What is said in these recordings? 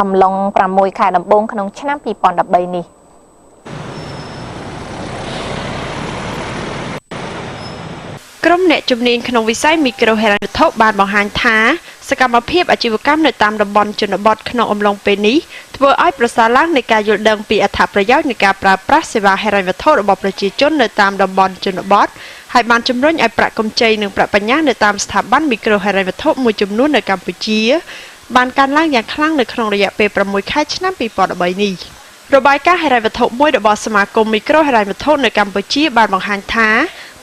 អំឡុង6 ខែដំបូងក្នុងឆ្នាំ2013នេះក្រុមអ្នកជំនាញក្នុងវិស័យមីក្រូហិរញ្ញវត្ថុបានបង្ហាញថាសកម្មភាពអាជីវកម្មនៅតាមតំបន់ជនបទក្នុងអំឡុងពេលនេះធ្វើឲ្យប្រសើរឡើងនៃការយល់ដឹងពីអត្ថប្រយោជន៍នៃការប្រើប្រាស់សេវាហិរញ្ញវត្ថុរបស់ប្រជាជននៅតាមតំបន់ជនបទហើយបានជំរុញឲ្យប្រាក់កម្ចីនិងប្រាក់បញ្ញើនៅតាមស្ថាប័នមីក្រូហិរញ្ញវត្ថុមួយចំនួននៅកម្ពុជាបានកើនឡើងយ៉ាងខ្លាំងនៅក្នុងរយៈពេល6 ខែឆ្នាំ2013នេះរបាយការណ៍ហិរញ្ញវត្ថុមួយរបស់សមាគមមីក្រូហិរញ្ញវត្ថុនៅកម្ពុជាបានបង្ហាញថា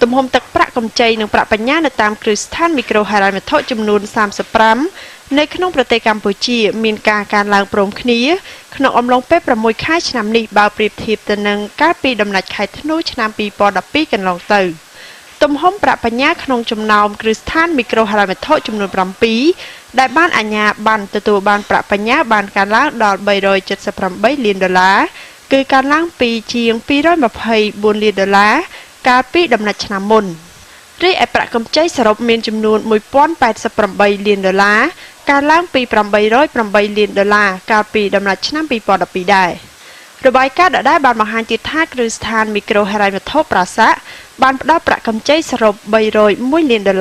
ទំហំទឹកប្រាក់កម្ចីនិងប្រាក់បញ្ញើនៅតាមគ្រឹះស្ថានមីក្រូហិរញ្ញវត្ថុចំនួន35នៅក្នុងប្រទេសកម្ពុជាមានការកើនឡើងព្រមគ្នាក្នុងអំឡុងពេល6 ខែឆ្នាំនេះបើប្រៀបធៀបទៅនឹងកាលពីដំណាច់ខែធ្នូឆ្នាំ2012កន្លងទៅទំហំប្រាក់បញ្ញើក្នុងចំណោមគ្រឹះស្ថានមីក្រូហិរញ្ញវត្ថុចំនួន7ដែលបានអាជ្ញាប័ណ្ណទទួលបានប្រាក់បញ្ញើបានកើនឡើងដល់$378 លានគឺកើនឡើងពីជាង$224 លានកាលពីដំណាច់ឆ្នាំមុនរីឯប្រាក់កម្ចីសរុបមានចំនួន$1088 លានកើនឡើងពី$808 លានកាលពីដំណាច់ឆ្នាំ2012ដែររបាយការណ៍ដដែលបានបង្ហាញទៀតថាគ្រឹះស្ថានមីក្រូហិរញ្ញវត្ថុប្រាសាក់បានផ្ដល់ប្រាក់កម្ចីសរុប$301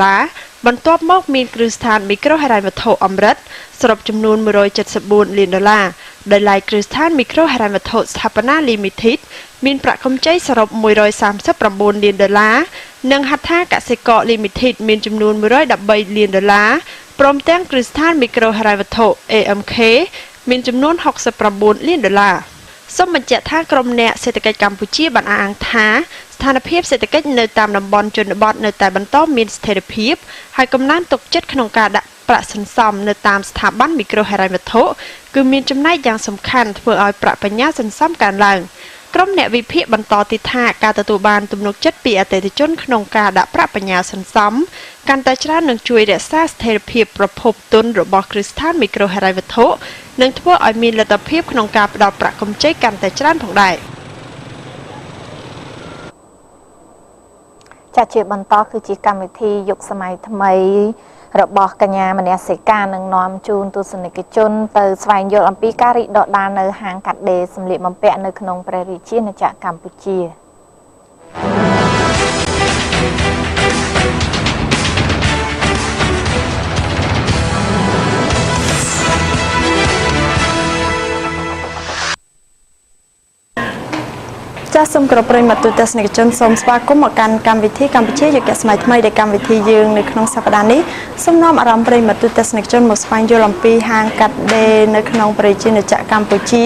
លានបន្ទាប់មកមានគ្រឹះស្ថានមីក្រូហិរញ្ញវត្ថុអម្រិតសរុបចំនួន$174 លានដោយឡែកគ្រឹះស្ថានមីក្រូហិរញ្ញវត្ថុស្ថាបនា Limited មានប្រាក់កម្ចីសរុប$139 លាននិងហត្ថកសិករ Limited មានចំនួន$113 លានព្រមទាំងគ្រឹះស្ថានមីក្រូហិរញ្ញវត្ថុ AMK មានចំនួន$69 លានសូមបញ្ជាក់ថាក្រុមអ្នកសេដ្ឋកិច្ចកម្ពុជាបានអះអាងថាស្ថានភាពសេដ្ឋកិច្ចនៅតាមតំបន់ជនបទនៅតែបន្តមានស្ថិរភាពហើយកំណើនទុកចិត្តក្នុងការដាក់ប្រាក់សន្សំនៅតាមស្ថាប័នមីក្រូហិរញ្ញវត្ថុគឺមានចំណែកយ៉ាងសំខាន់ធ្វើឲ្យប្រាក់បញ្ញើសន្សំកើនឡើងក្រុមអ្នកវិភាគបន្តទៀតថាការទទួលបានទំនុកចិត្តពីអតិថិជនក្នុងការដាក់ប្រាក់បញ្ញើសន្សំកាន់តែច្រើននឹងជួយរក្សាស្ថិរភាពប្រភពទុនរបស់គ្រឹះស្ថានមីក្រូហិរញ្ញវត្ថុនិងធ្វើឲ្យមានលទ្ធភាពក្នុងការផ្ដល់ប្រាក់កម្ចីកាន់តែច្រើនផងដែរចាជាបន្តគឺជាកម្មវិធីយុគសម័យថ្មីរបស់កញ្ញាមនសិការនឹងនាំជូនទស្សនិកជនទៅស្វែងយល់អំពីការរីកដុះដាលនៅហាងកាត់ដេរសម្លៀកបំពាក់នៅក្នុងព្រះរាជាណាចក្រកម្ពុជាចាសសូមគោរពប្រិយមិត្តទស្សនិកជនសូមស្វាគមន៍មកកាន់កម្មវិធីកម្ពុជាយុគសម័យថ្មីដែលកម្មវិធីយើងនៅក្នុងសប្តាហ៍នេះសូមនាំអារម្មណ៍ប្រិយមិត្តទស្សនិកជនមកស្វែងយល់អំពីហាងកាត់ដេរនៅក្នុងព្រះរាជាណាចក្រកម្ពុជា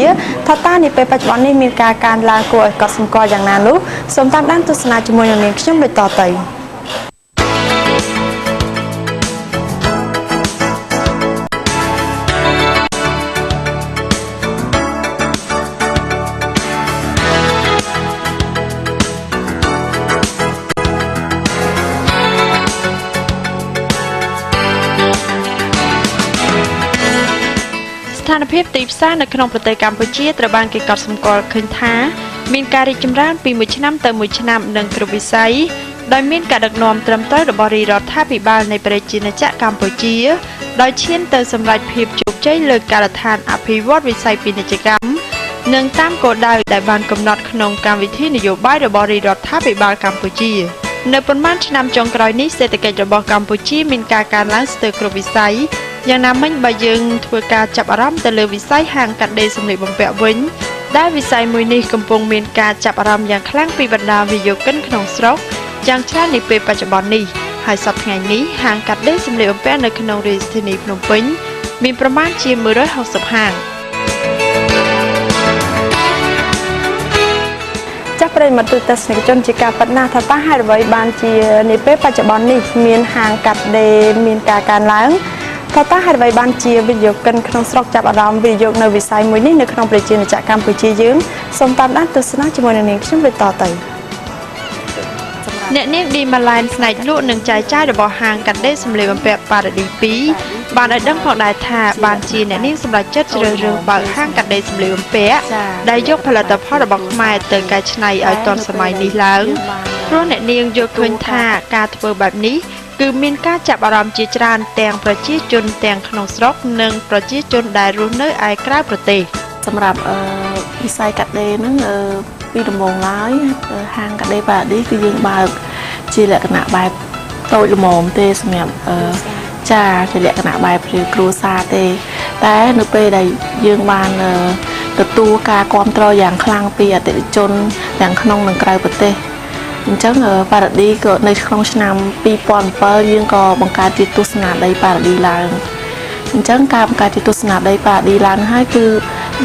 ថាតើនាពេលបច្ចុប្បន្ននេះមានការកើនឡើងគួរឲ្យកត់សម្គាល់យ៉ាងណានោះសូមតាមដានទស្សនាជាមួយនឹងនាងខ្ញុំដូចតទៅស្ថានភាពទីផ្សារនៅក្នុងប្រទេសកម្ពុជាត្រូវបានគេកត់សម្គាល់ឃើញថាមានការរីកចម្រើនពីមួយឆ្នាំទៅមួយឆ្នាំនិងគ្រប់វិស័យដោយមានការដឹកនាំត្រឹមត្រូវរបស់រាជរដ្ឋាភិបាលនៃព្រះរាជាណាចក្រកម្ពុជាដោយឈានទៅសម្រេចភាពជោគជ័យលើការដ្ឋានអភិវឌ្ឍវិស័យពាណិជ្ជកម្មនិងតាមគោលដៅដែលបានកំណត់ក្នុងកម្មវិធីនយោបាយរបស់រាជរដ្ឋាភិបាលកម្ពុជានៅប៉ុន្មានឆ្នាំចុងក្រោយនេះសេដ្ឋកិច្ចរបស់កម្ពុជាមានការកើនឡើងស្ទើរគ្រប់វិស័យយ៉ាងណាមិញបើយើងធ្វើការចាប់អារម្មណ៍ទៅលើវិស័យហាងកាត់ដេរសម្លៀកបំពាក់វិញដែលវិស័យមួយនេះកំពុងមានការចាប់អារម្មណ៍យ៉ាងខ្លាំងពីបណ្ដាវិនិយោគិនក្នុងស្រុកយ៉ាងច្រើននាពេលបច្ចុប្បន្ននេះហើយសប្តាហ៍ថ្ងៃនេះហាងកាត់ដេរសម្លៀកបំពាក់នៅក្នុងរាជធានីភ្នំពេញមានប្រមាណជា160ហាងចាស់ប្រិយមិត្តទស្សនិកជនជាការពិតណាស់ថាតើហេតុអ្វីបានជានាពេលបច្ចុប្បន្ននេះមានហាងកាត់ដេរមានការកើនឡើងតើហេតុអ្វីបានជាវិនិយោគិនក្នុងស្រុកចាប់អារម្មណ៍វិនិយោគនៅវិស័យមួយនេះនៅក្នុងប្រជាណាចក្រកម្ពុជាយើងសូមតាមដានទស្សនាជាមួយនឹងនាងខ្ញុំដូចតទៅអ្នកនាងឌីម៉ាឡែនស្នែកលក់និងចាយចាយរបស់ហាងកាត់ដេរសម្លៀកបំពាក់ប៉ារ៉ាឌី2បានឲ្យដឹងផងដែរថាបានជាអ្នកនាងសម្រេចចិត្តជ្រើសរើសបើកហាងកាត់ដេរសម្លៀកបំពាក់ដែលយកផលិតផលរបស់ខ្មែរទៅកែច្នៃឲ្យទាន់សម័យនេះឡើងព្រោះអ្នកនាងយល់ឃើញថាការធ្វើបែបនេះ គឺមានការចាប់អារម្មណ៍ជាច្រើនទាំងប្រជាជនទាំងក្នុងស្រុកនិងប្រជាជនដែលរស់នៅឯក្រៅប្រទេសសម្រាប់វិស័យកាត់ដេរហ្នឹងពីដំបូងឡើយហាងកាត់ដេរប៉ារ៉ាឌីគឺយើងបើកជាលក្ខណៈបែបតូចល្មមទេសម្រាប់ចាជាលក្ខណៈបែបជាគ្រួសារទេតែនៅពេលដែលយើងបានទទួលការគ្រប់គ្រងយ៉ាងខ្លាំងពីអតិថិជនទាំងក្នុងនិងក្រៅប្រទេសអញ្ចឹងប៉ារ៉ាឌីក៏នៅក្នុងឆ្នាំ2007យើងក៏បង្កើតជាទស្សនាដីប៉ារ៉ាឌីឡើងអញ្ចឹងការបង្កើតជាទស្សនាដីប៉ារ៉ាឌីឡើងហើយគឺ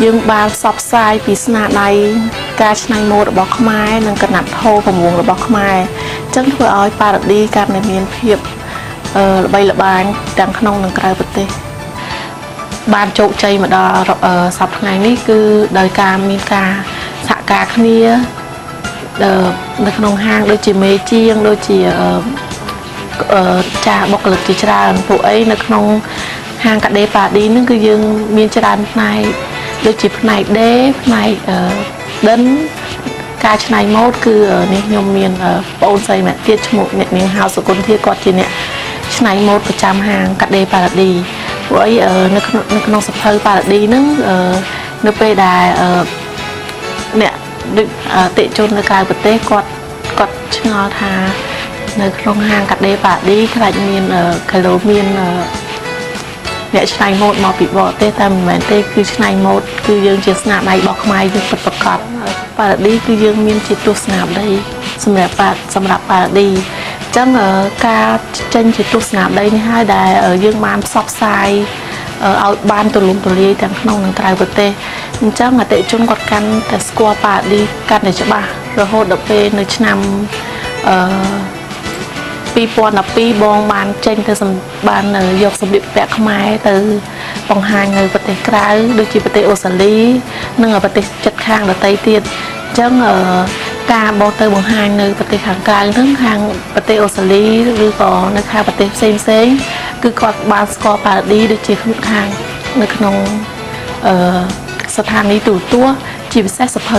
យើងបានផ្សព្វផ្សាយពីស្នាដៃការច្នៃម៉ូដរបស់ខ្មែរនិងកណាត់ហូលប្រមូលរបស់ខ្មែរអញ្ចឹងធ្វើឲ្យប៉ារ៉ាឌីកាន់តែមានភាពល្បីល្បាញទាំងក្នុងនិងក្រៅប្រទេសបានជោគជ័យមកដល់សប្តាហ៍ថ្ងៃនេះគឺដោយការមានការសហការគ្នានៅក្នុងហាងដូចជាមេជាងដូចជាចាស់បុគ្គលិកជាច្រើនពួកអីនៅក្នុងហាងកាត់ដេរប៉ាឌីហ្នឹងគឺយើងមានច្រើនផ្នែកដូចជាផ្នែកដេរផ្នែកដិនការច្នៃម៉ូដគឺនេះខ្ញុំមានបងអូនស្រីម្នាក់ទៀតឈ្មោះអ្នកនាងហៅសុគន្ធធាគាត់ជាអ្នកច្នៃម៉ូដប្រចាំហាងកាត់ដេរប៉ារ៉ាឌីពួកអីនៅក្នុងសភៅប៉ារ៉ាឌីហ្នឹងនៅពេលដែលអ្នកដូចអតិជននៅក្រៅប្រទេសគាត់ឆ្ងល់ថានៅក្នុងហាងកាត់ដេរប៉ាឌីខ្លាចមានគីឡូមានអ្នកច្នៃម៉ូដមកពីបរទេសតែមិនមែនទេគឺច្នៃម៉ូដគឺយើងជាស្នាដៃរបស់ខ្មែរយើងពិតប្រាកដប៉ារ៉ាឌីគឺយើងមានជាទស្សនាដីសម្រាប់ប៉ារ៉ាឌីអញ្ចឹងការចេញជាទស្សនាដីនេះហើយដែលយើងបានផ្សព្វផ្សាយឲ្យបានទូលំទូលាយទាំងក្នុងនិងក្រៅប្រទេសអញ្ចឹងអតិថិជនគាត់កាន់តែស្គាល់ប៉ារ៉ាឌីកាន់តែច្បាស់រហូតដល់ពេលនៅឆ្នាំ2012បងបានចេញទៅបានយកសម្លៀកបំពាក់ខ្មែរទៅបង្ហាញនៅប្រទេសក្រៅដូចជាប្រទេសអូស្ត្រាលីនិងប្រទេសជិតខាងដទៃទៀតអញ្ចឹងការបោះទៅបង្ហាញនៅប្រទេសខាងក្រៅហ្នឹងខាងប្រទេសអូស្ត្រាលីឬក៏នៅខាងប្រទេសផ្សេងគឺគាត់បានស្គាល់ប៉ារ៉ាឌីដូចជាខាងនៅក្នុងស្ថានីយ៍ទូរទស្សន៍ជាពិសេសសភៅ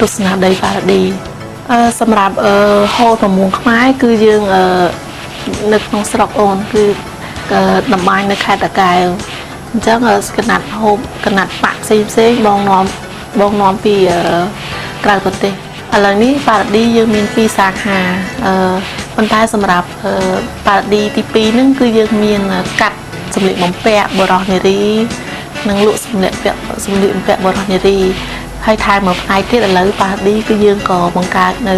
ទស្សនាដីប៉ារ៉ាឌីសម្រាប់ហូលប្រមូលខ្មែរគឺយើងនៅក្នុងស្រុកអូនគឺតំបាញនៅខេត្តតាកែវអញ្ចឹងកណាត់ហូបកណាត់ប៉ាក់ផ្សេងបងនាំពីក្រៅប្រទេសឥឡូវនេះប៉ារ៉ាឌីយើងមាន2សាខាប៉ុន្តែសម្រាប់ប៉ារ៉ាឌីទី2ហ្នឹងគឺយើងមានកាត់សម្លៀកបំពាក់បុរសនារីនិងលក់សម្លៀកបំពាក់បុរសនារីហើយថែមមួយផ្នែកទៀតឥឡូវប៉ារ៉ាឌីគឺយើងក៏បង្កើតនៅ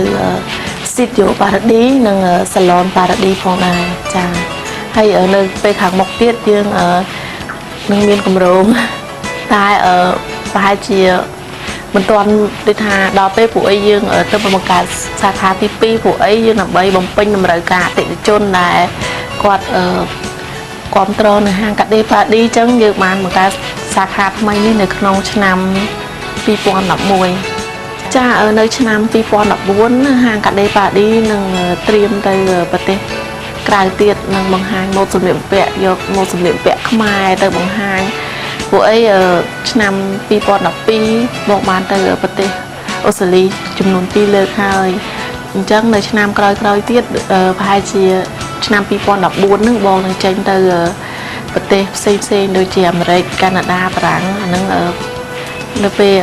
studio ប៉ារ៉ាឌីនិង salon ប៉ារ៉ាឌីផងដែរចា៎ហើយនៅពេលខាងមុខទៀតយើងនឹងមានគម្រោងតែប្រហែលជាមិនទាន់ដូចថាដល់ពេលពួកអីយើងទៅបង្កើតសាខាទី2ពួកអីយើងដើម្បីបំពេញតម្រូវការអតិថិជនដែលគាត់គ្រប់គ្រងនៅហាងកាត់ដេរប៉ាឌីអញ្ចឹងយើងបានបង្កើតសាខាថ្មីនេះនៅក្នុងឆ្នាំ2011ចានៅឆ្នាំ2014ហាងកាត់ដេរប៉ាឌីនឹងត្រៀមទៅប្រទេសក្រៅទៀតនឹងបង្ហាញម៉ូដសម្លៀកបំពាក់យកម៉ូដសម្លៀកបំពាក់ខ្មែរទៅបង្ហាញពួកអីឆ្នាំ2012មកបានទៅប្រទេសអូស្ត្រាលីចំនួន2លើកហើយអញ្ចឹងនៅឆ្នាំក្រោយៗទៀតប្រហែលជាឆ្នាំ2014ហ្នឹងបងនឹងចេញទៅប្រទេសផ្សេងដូចជាអាមេរិកកាណាដាបារាំងអាហ្នឹងនៅពេល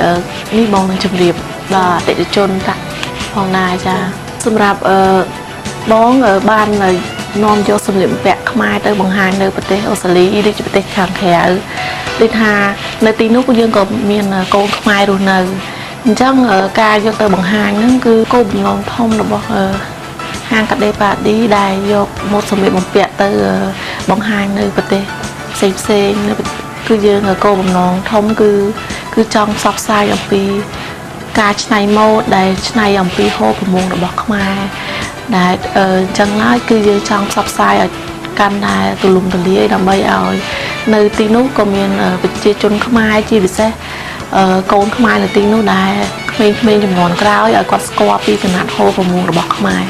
នេះបងនឹងជម្រាបដល់អតិថិជនផងដែរចាសម្រាប់បងបាននាំយកសម្លៀកបំពាក់ខ្មែរទៅបង្ហាញនៅប្រទេសអូស្ត្រាលីឬជាប្រទេសខាងក្រៅដូចថានៅទីនោះយើងក៏មានកូនខ្មែររស់នៅអញ្ចឹងការយកទៅបង្ហាញហ្នឹងគឺគោលបំណងធំរបស់ហាងកាត់ដេរប៉ាឌីដែលយកម៉ូដសម្លៀកបំពាក់ទៅបង្ហាញនៅប្រទេសផ្សេងគឺយើងគោលបំណងធំគឺចង់ផ្សព្វផ្សាយអំពីការច្នៃម៉ូដដែលច្នៃអំពីហូលប្រមូលរបស់ខ្មែរដែលអញ្ចឹងហើយគឺយើងចង់ផ្សព្វផ្សាយឲ្យកាន់តែទូលំទូលាយដើម្បីឲ្យនៅទីនោះក៏មានប្រជាជនខ្មែរជាពិសេសកូនខ្មែរនៅទីនោះដែលក្មេងៗចំនួនក្រោយឲ្យគាត់ស្គាល់ពីកណាត់ហូលប្រមូលរបស់ខ្មែរ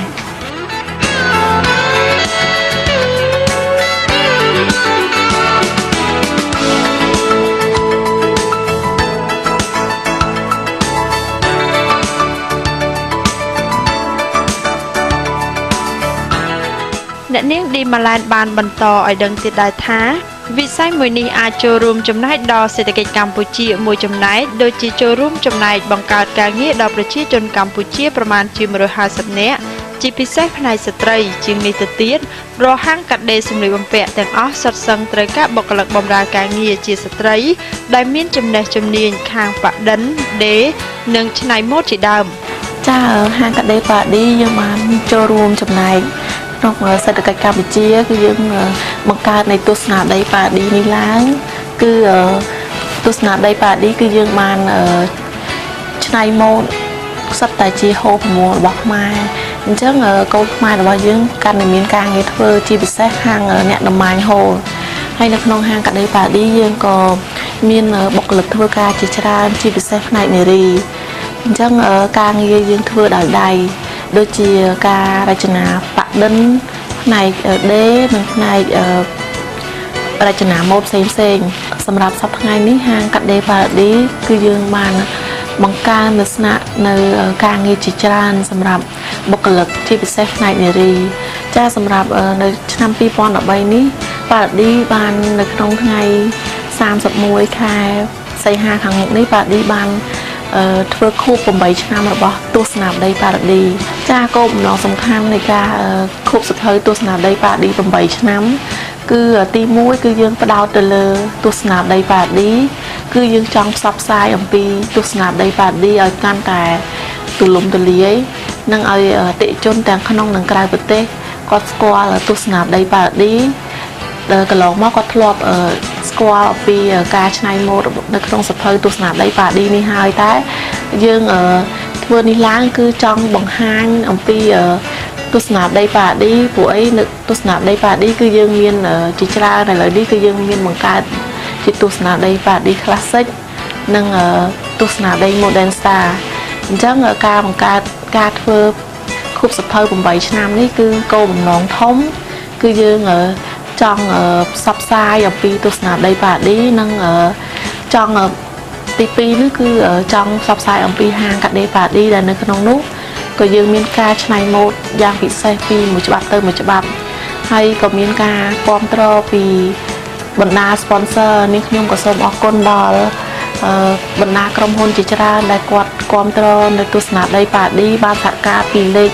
អ្នកនាងឌីម៉ាឡែនបានបន្តឲ្យដឹងទៀតដែរថាវិស័យមួយនេះអាចចូលរួមចំណែកដល់សេដ្ឋកិច្ចកម្ពុជាមួយចំណែកដូចជាចូលរួមចំណែកបង្កើតការងារដល់ប្រជាជនកម្ពុជាប្រមាណជា150នាក់ជាពិសេសផ្នែកស្ត្រីជាងនេះទៅទៀតរកហាងកាត់ដេរសម្លៀកបំពាក់ទាំងអស់សុទ្ធសឹងត្រូវការបុគ្គលិកបម្រើការងារជាស្ត្រីដែលមានចំណេះជំនាញខាងប៉ាឌិនដេរនិងច្នៃម៉ូដជាដើមចាហាងកាត់ដេរប៉ាឌីយើងបានចូលរួមចំណែកក្នុងសេដ្ឋកិច្ចកម្ពុជាគឺយើងបង្កើតនៃទស្សនាដីប៉ាឌីនេះឡើងគឺទស្សនាដីប៉ាឌីគឺយើងបានច្នៃម៉ូដសិតតែជាហូបប្រមូលរបស់ខ្មែរអញ្ចឹងកូនខ្មែររបស់យើងកាន់តែមានការងារធ្វើជាពិសេសខាងអ្នកតម្បាញហូលហើយនៅក្នុងហាងកាត់ដេរប៉ាឌីយើងក៏មានបុគ្គលិកធ្វើការជាច្រើនជាពិសេសផ្នែកនារីអញ្ចឹងការងារយើងធ្វើដោយដៃដូចជាការរចនាប៉ាឌិនផ្នែកដេរនិងផ្នែករចនាម៉ូដផ្សេងៗសម្រាប់សប្តាហ៍ថ្ងៃនេះហាងកាត់ដេរប៉ាឌីគឺយើងបានបង្កើនស្នាក់នៅការងារជាច្រើនសម្រាប់បុគ្គលិកជាពិសេសផ្នែកនារីចាសម្រាប់នៅឆ្នាំ2013នេះប៉ាឌីបាននៅក្នុងថ្ងៃ31ខែសីហាខាងមុខនេះប៉ាឌីបានធ្វើខួប8ឆ្នាំរបស់ទស្សនាដីប៉ាឌីចាគោលបំណងសំខាន់នៃការខួបសភៅទស្សនាដីប៉ាឌី8ឆ្នាំគឺទី1គឺយើងផ្ដោតទៅលើទស្សនាដីប៉ាឌីគឺយើងចង់ផ្សព្វផ្សាយអំពីទស្សនាដីប៉ាឌីឲ្យកាន់តែទូលំទូលាយនិងឲ្យអតិថិជនទាំងក្នុងនិងក្រៅប្រទេសគាត់ស្គាល់ទស្សនាដីប៉ាឌីកន្លងមកគាត់ធ្លាប់ស្គាល់អំពីការច្នៃម៉ូដនៅក្នុងសភៅទស្សនាដីប៉ាឌីនេះហើយតែយើងធ្វើនេះឡើងគឺចង់បង្ហាញអំពីទស្សនាដីប៉ាឌីព្រោះអីនៅទស្សនាដីប៉ាឌីគឺយើងមានជាច្រើនឥឡូវនេះគឺយើងមានបង្កើតជាទស្សនាដីប៉ាឌី classic និងទស្សនាដី modern star អញ្ចឹងការបង្កើតការធ្វើខួបសភៅ8ឆ្នាំនេះគឺគោលបំណងធំគឺយើងចង់ផ្សព្វផ្សាយអំពីទស្សនាដីប៉ាឌីនិងចង់ទី2នេះគឺចង់ផ្សព្វផ្សាយអំពីហាងកាត់ដេរប៉ាឌីដែលនៅក្នុងនោះក៏យើងមានការច្នៃម៉ូដយ៉ាងពិសេសពីមួយច្បាប់ទៅមួយច្បាប់ហើយក៏មានការគាំទ្រពីបណ្ដា sponsor នេះខ្ញុំក៏សូមអរគុណដល់បណ្ដាក្រុមហ៊ុនជាច្រើនដែលគាត់គាំទ្រនៅទស្សនាដីប៉ាឌីបានសហការពីលេខ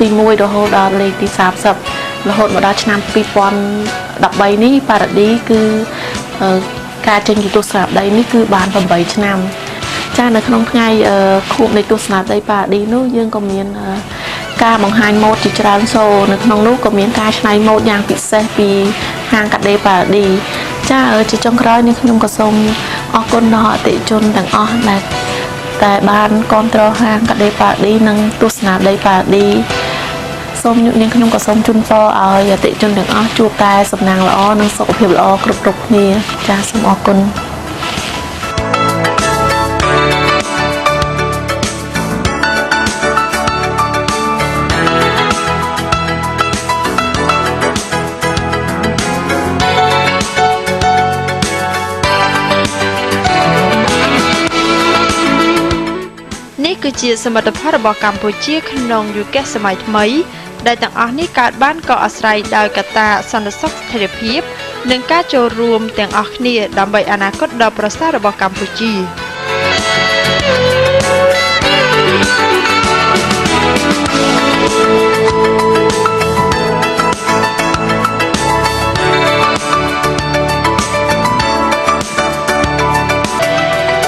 ទី1រហូតដល់លេខទី30រហូតមកដល់ឆ្នាំ2013នេះប៉ាឌីគឺការចេញពីទស្សនាដីនេះគឺបាន8ឆ្នាំចានៅក្នុងថ្ងៃខួបនៃទស្សនាដីប៉ាឌីនោះយើងក៏មានការបង្ហាញម៉ូដជាច្រើនសូនៅក្នុងនោះក៏មានការច្នៃម៉ូដយ៉ាងពិសេសពីហាងកាត់ដេរប៉ាឌីចាជាចុងក្រោយនេះខ្ញុំក៏សូមអរគុណដល់អតិថិជនទាំងអស់ដែលបានគាំទ្រហាងកាត់ដេរប៉ាឌីនិងទស្សនាដីប៉ាឌីសូមនាងខ្ញុំក៏សូមជូនពរឲ្យអតិថិជនទាំងអស់ជួបតែសំណាងល្អនិងសុខភាពល្អគ្រប់គ្នាចាសូមអរគុណគឺជាសមិទ្ធផលរបស់កម្ពុជាក្នុងយុគសម័យថ្មីដែលទាំងអស់នេះកើតបានក៏អាស្រ័យដោយកត្តាសន្តិសុខស្ថិរភាពនិងការចូលរួមទាំងអស់គ្នាដើម្បីអនាគតដ៏ប្រសើររបស់កម្ពុជា។